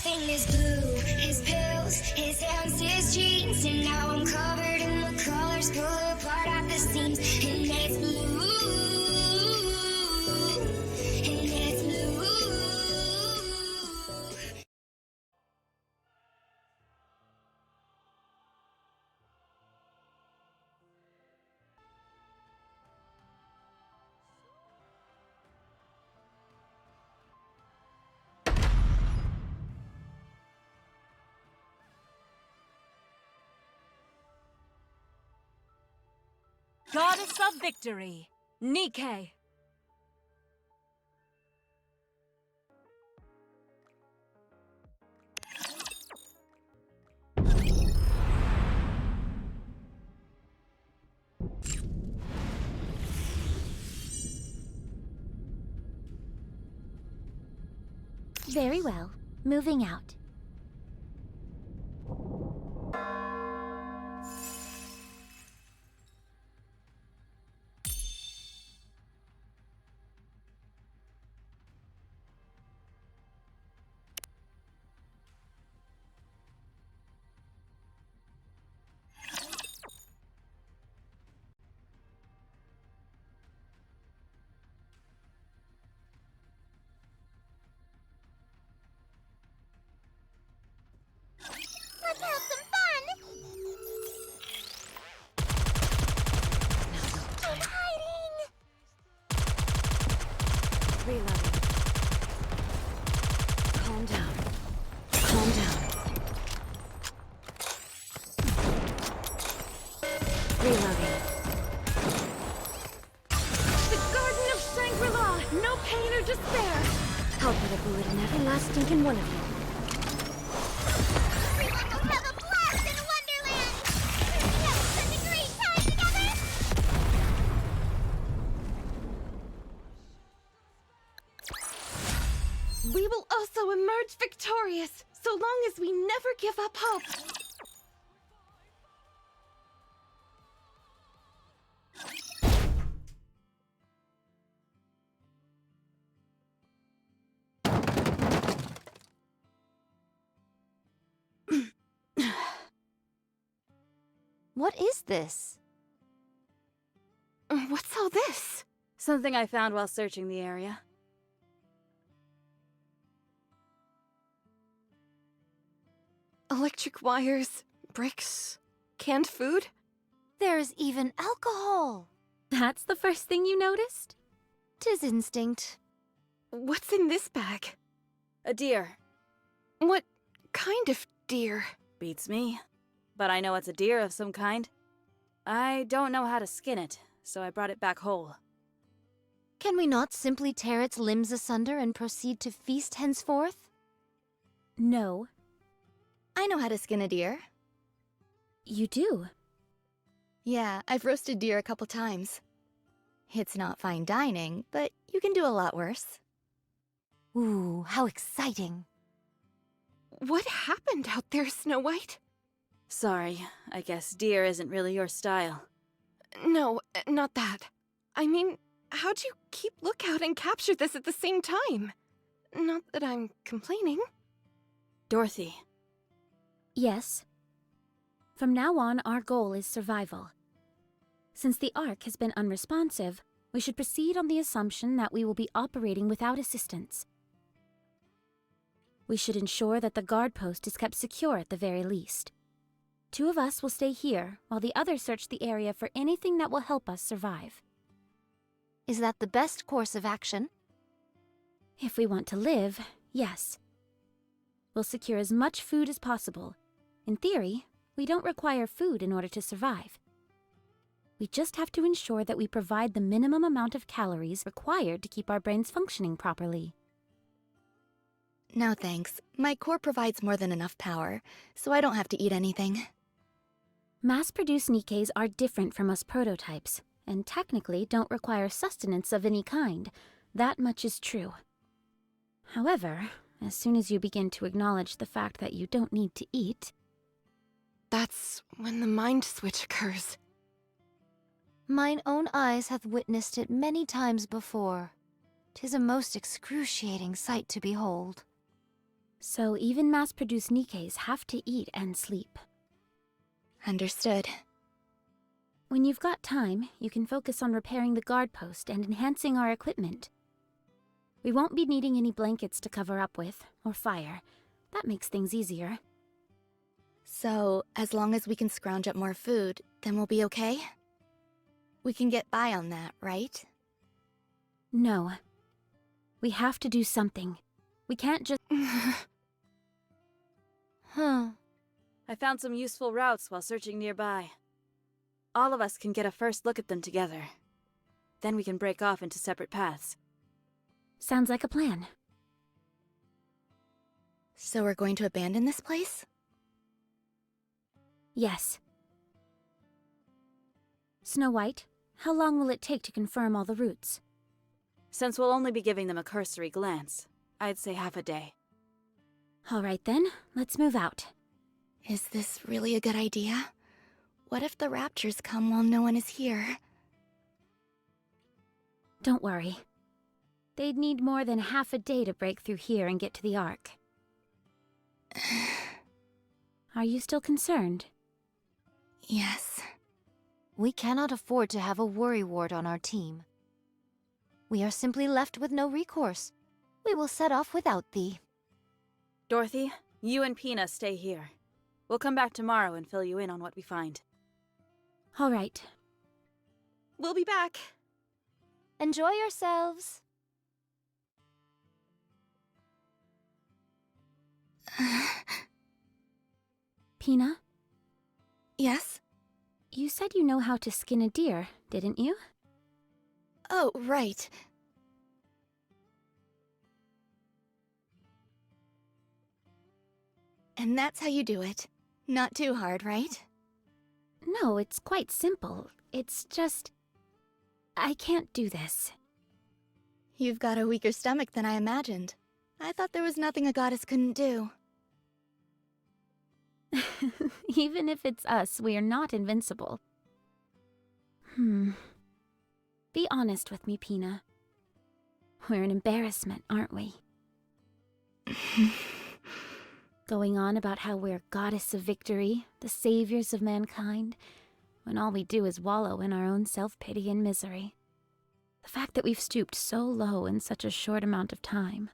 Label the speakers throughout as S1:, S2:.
S1: Everything is blue, his pills, his hands, his jeans. And now I'm covered in the colors, pull apart at the seams. And it's blue, and it's blue.
S2: Goddess of Victory, Nikke.
S3: Very well. Moving out.
S4: Let's have some fun! I'm hiding!
S2: Reloading. Calm down. Calm down. Reloading. The Garden of Shangri-La! No pain or despair! I'll put a bullet in every last stinking one of you.
S4: Everyone will have a blast in Wonderland! We have such a great time together!
S5: We will also emerge victorious, so long as we never give up hope.
S3: What is this?
S5: What's all this?
S2: Something I found while searching the area.
S5: Electric wires, bricks, canned food?
S3: There's even alcohol. That's the first thing you noticed? 'Tis instinct.
S5: What's in this bag?
S2: A deer.
S5: What kind of deer?
S2: Beats me. But I know it's a deer of some kind. I don't know how to skin it, so I brought it back whole.
S3: Can we not simply tear its limbs asunder and proceed to feast henceforth? No.
S6: I know how to skin a deer.
S3: You do?
S6: Yeah, I've roasted deer a couple times. It's not fine dining, but you can do a lot worse.
S3: Ooh, how exciting.
S5: What happened out there, Snow White?
S2: Sorry, I guess deer isn't really your style.
S5: No, not that. I mean, how'd you keep lookout and capture this at the same time? Not that I'm complaining.
S2: Dorothy.
S3: Yes. From now on, our goal is survival. Since the Ark has been unresponsive, we should proceed on the assumption that we will be operating without assistance. We should ensure that the guard post is kept secure at the very least. 2 of us will stay here, while the others search the area for anything that will help us survive. Is that the best course of action? If we want to live, yes. We'll secure as much food as possible. In theory, we don't require food in order to survive. We just have to ensure that we provide the minimum amount of calories required to keep our brains functioning properly.
S6: No thanks. My core provides more than enough power, so I don't have to eat anything.
S3: Mass-produced Nikkes are different from us prototypes, and technically don't require sustenance of any kind. That much is true. However, as soon as you begin to acknowledge the fact that you don't need to eat...
S5: That's when the mind switch occurs.
S3: Mine own eyes hath witnessed it many times before. 'Tis a most excruciating sight to behold. So even mass-produced Nikkes have to eat and sleep.
S6: Understood.
S3: When you've got time, you can focus on repairing the guard post and enhancing our equipment. We won't be needing any blankets to cover up with, or fire. That makes things easier.
S6: So, as long as we can scrounge up more food, then we'll be okay? We can get by on that, right?
S3: No. We have to do something. We can't just...
S6: Huh.
S2: I found some useful routes while searching nearby. All of us can get a first look at them together. Then we can break off into separate paths.
S3: Sounds like a plan.
S6: So we're going to abandon this place?
S3: Yes. Snow White, how long will it take to confirm all the routes?
S2: Since we'll only be giving them a cursory glance, I'd say half a day.
S3: All right then, let's move out.
S6: Is this really a good idea? What if the raptors come while no one is here?
S3: Don't worry. They'd need more than half a day to break through here and get to the Ark. Are you still concerned?
S6: Yes.
S7: We cannot afford to have a worry ward on our team. We are simply left with no recourse. We will set off without thee.
S2: Dorothy, you and Pina stay here. We'll come back tomorrow and fill you in on what we find.
S3: All right.
S5: We'll be back.
S7: Enjoy yourselves.
S3: Pina,
S6: Yes?
S3: you said you know how to skin a deer, didn't you?
S6: Oh, right. And that's how you do it. Not too hard, right?
S3: No, it's quite simple. It's just... I can't do this.
S6: You've got a weaker stomach than I imagined. I thought there was nothing a goddess couldn't do.
S3: Even if it's us, we are not invincible. Be honest with me, Pina. We're an embarrassment, aren't we? Going on about how we're goddess of victory, the saviors of mankind, when all we do is wallow in our own self-pity and misery. The fact that we've stooped so low in such a short amount of time.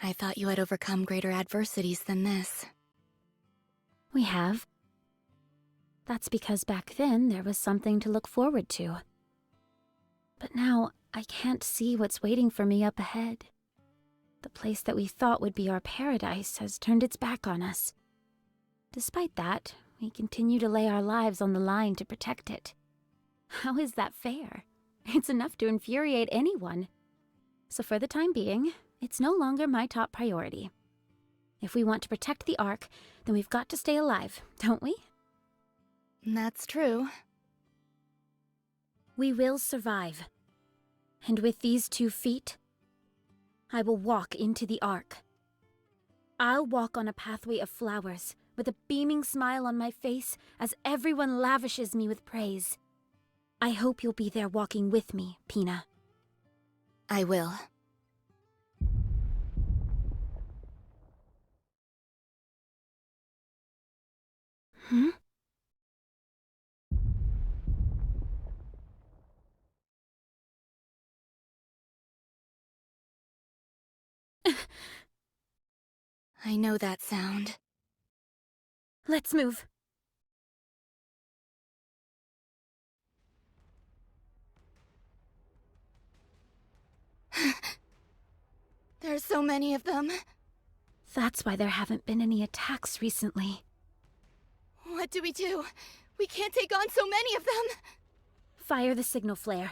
S6: I thought you had overcome greater adversities than this.
S3: We have. That's because back then there was something to look forward to. But now, I can't see what's waiting for me up ahead. The place that we thought would be our paradise has turned its back on us. Despite that, we continue to lay our lives on the line to protect it. How is that fair? It's enough to infuriate anyone. So for the time being, it's no longer my top priority. If we want to protect the Ark, then we've got to stay alive, don't we?
S6: That's true.
S3: We will survive. And with these 2 feet, I will walk into the Ark. I'll walk on a pathway of flowers, with a beaming smile on my face as everyone lavishes me with praise. I hope you'll be there walking with me, Pina.
S6: I will.
S3: Hmm?
S6: I know that sound.
S3: Let's move.
S6: There's so many of them.
S3: That's why there haven't been any attacks recently.
S6: What do? We can't take on so many of them!
S3: Fire the signal flare.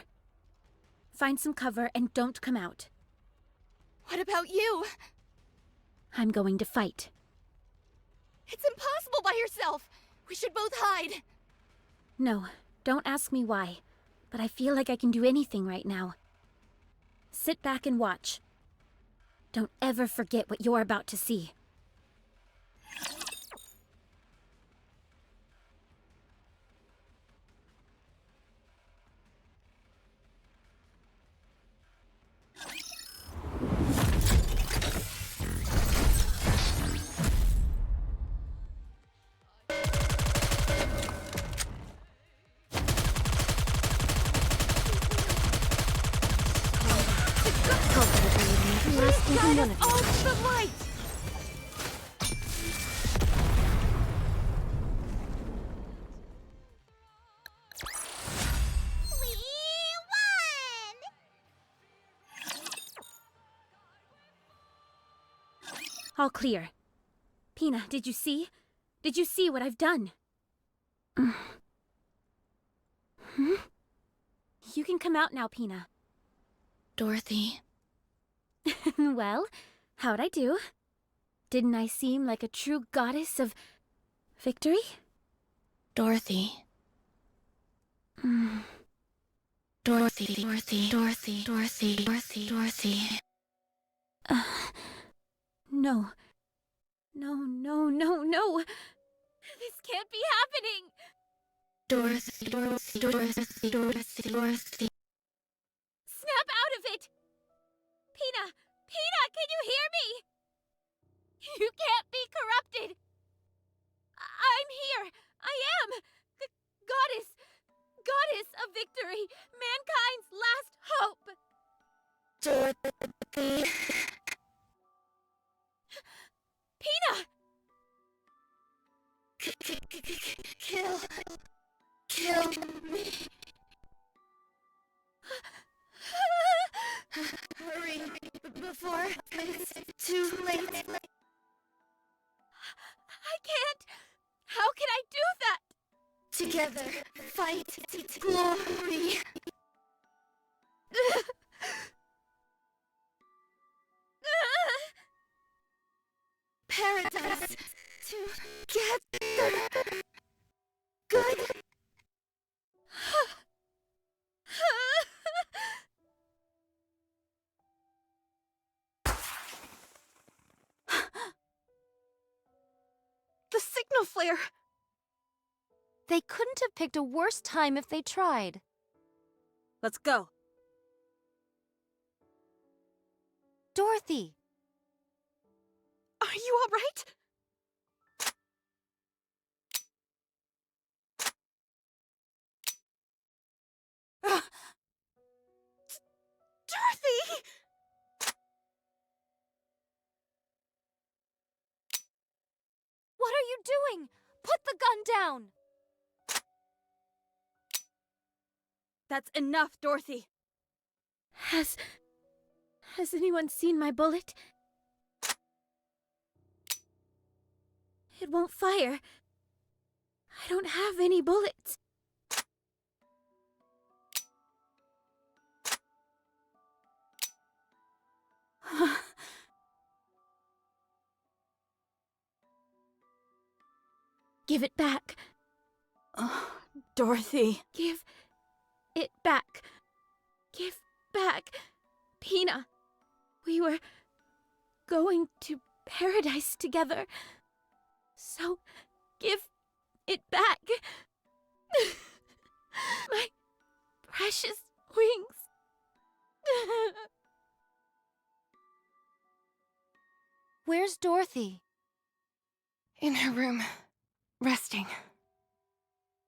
S3: Find some cover and don't come out.
S6: What about you?
S3: I'm going to fight.
S6: It's impossible by yourself! We should both hide!
S3: No, don't ask me why, but I feel like I can do anything right now. Sit back and watch. Don't ever forget what you're about to see.
S2: Guide us all to the light!
S4: We won!
S3: All clear. Pina, did you see? Did you see what I've done? You can come out now, Pina.
S6: Dorothy.
S3: Well, how'd I do? Didn't I seem like a true goddess of victory?
S6: Dorothy. Dorothy, Dorothy, Dorothy, Dorothy, Dorothy, Dorothy.
S3: No. No. This can't be happening!
S6: Dorothy, Dorothy, Dorothy, Dorothy, Dorothy.
S3: Snap out of it! Pina! Pina, can you hear me? You can't be corrupted! I'm here! I am! Goddess of victory! Mankind's last hope!
S6: Dorothy.
S3: Pina!
S6: Kill me. Hurry, before it's too late.
S3: I can't! How can I do that?
S6: Together, fight to glory. Paradise together. Good.
S5: The signal flare!
S7: They couldn't have picked a worse time if they tried.
S2: Let's go.
S7: Dorothy!
S5: Are you all right? Dorothy!
S7: What are you doing? Put the gun down!
S2: That's enough, Dorothy.
S3: Has anyone seen my bullet? It won't fire. I don't have any bullets. Give it back.
S2: Dorothy.
S3: Give it back. Give back. Pina, we were going to paradise together. So, give it back. My precious wings.
S7: Where's Dorothy?
S5: In her room, resting.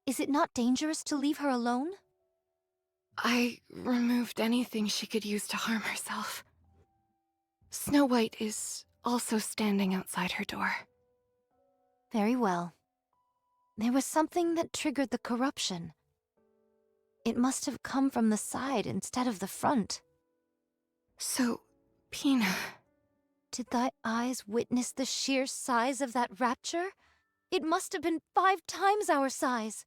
S7: Is it not dangerous to leave her alone?
S5: I removed anything she could use to harm herself. Snow White is also standing outside her door.
S7: Very well. There was something that triggered the corruption. It must have come from the side instead of the front.
S5: So, Pina...
S7: Did thy eyes witness the sheer size of that rapture? It must have been 5 times our size.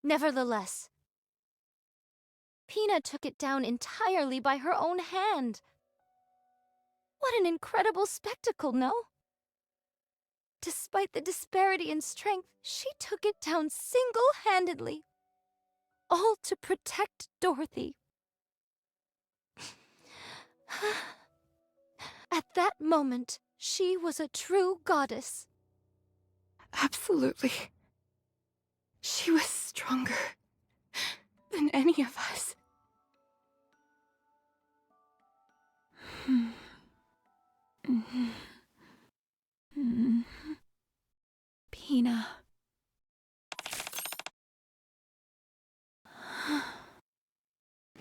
S7: Nevertheless, Pina took it down entirely by her own hand. What an incredible spectacle, no? Despite the disparity in strength, she took it down single-handedly. All to protect Dorothy. At that moment, she was a true goddess.
S5: Absolutely. She was stronger than any of us.
S3: Pina.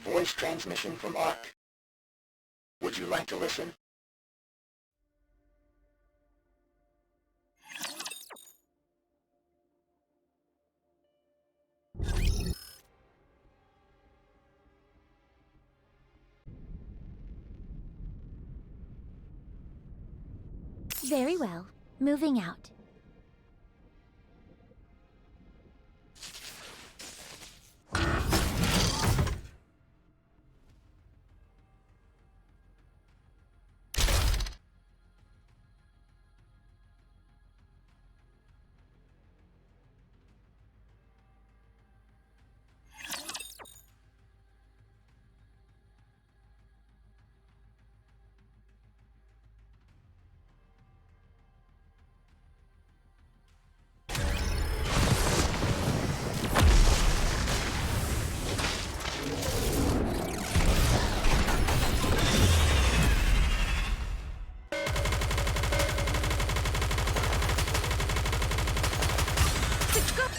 S8: Voice transmission from Ark. Would you like to listen?
S3: Very well. Moving out.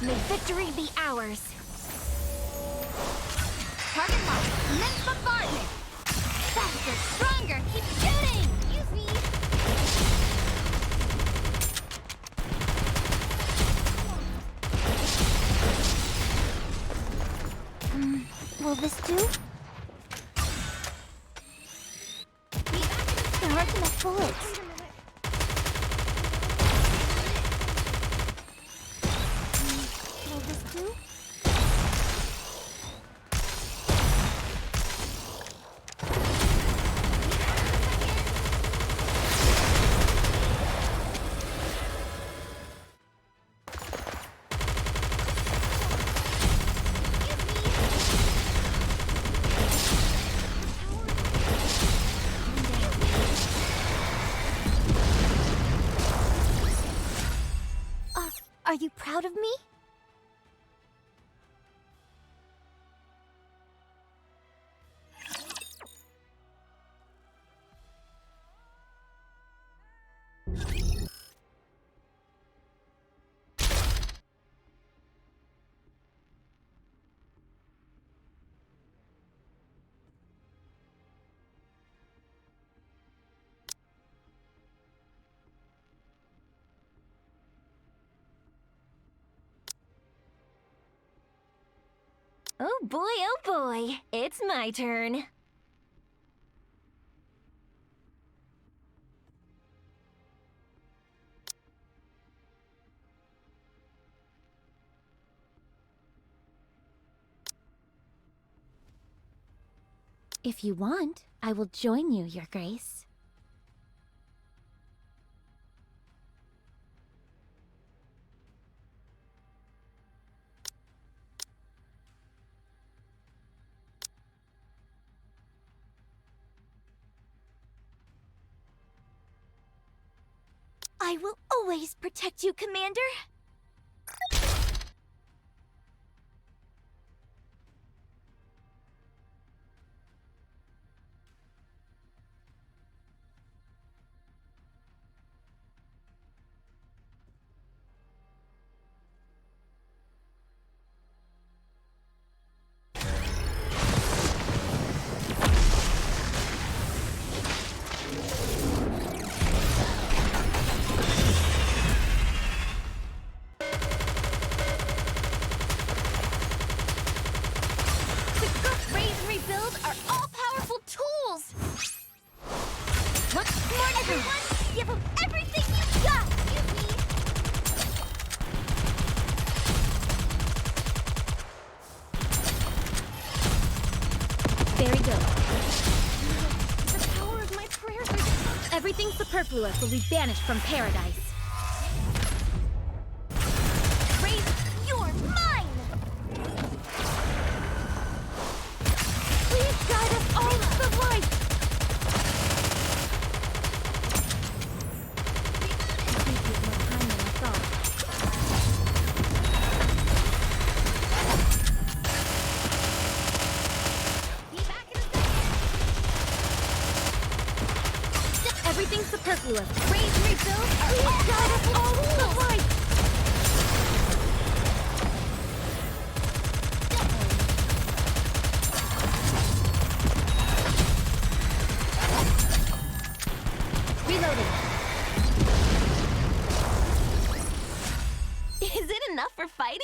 S4: May victory be ours. Target locked. Immense bombardment. Faster, stronger. Keep shooting. Use me.
S3: Will this do? There aren't enough bullets. Will this do? Are you proud of me?
S4: Oh boy, it's my turn.
S3: If you want, I will join you, Your Grace.
S4: I will always protect you, Commander. Raise and rebuild are all-powerful tools! What's more, everyone? Give them everything you've got! Use me!
S3: Very good.
S4: The power of my prayers are...
S3: Everything superfluous will be banished from paradise.
S4: Raise, you're mine! Please guide us all to the light! Be back in a second!
S3: Everything superfluous.
S4: Raise and rebuild are all guide us all to the light!
S3: Reloading.
S4: Is it enough for fighting?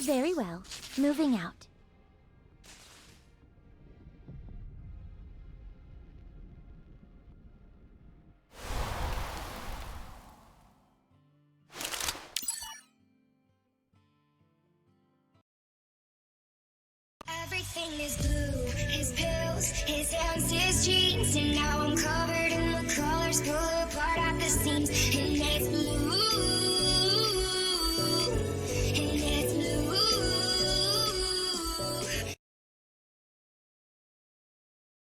S3: Very well. Moving out.
S1: Everything is blue, his pills, his hands, his jeans, and now I'm covered in the colors, pull apart at the seams. And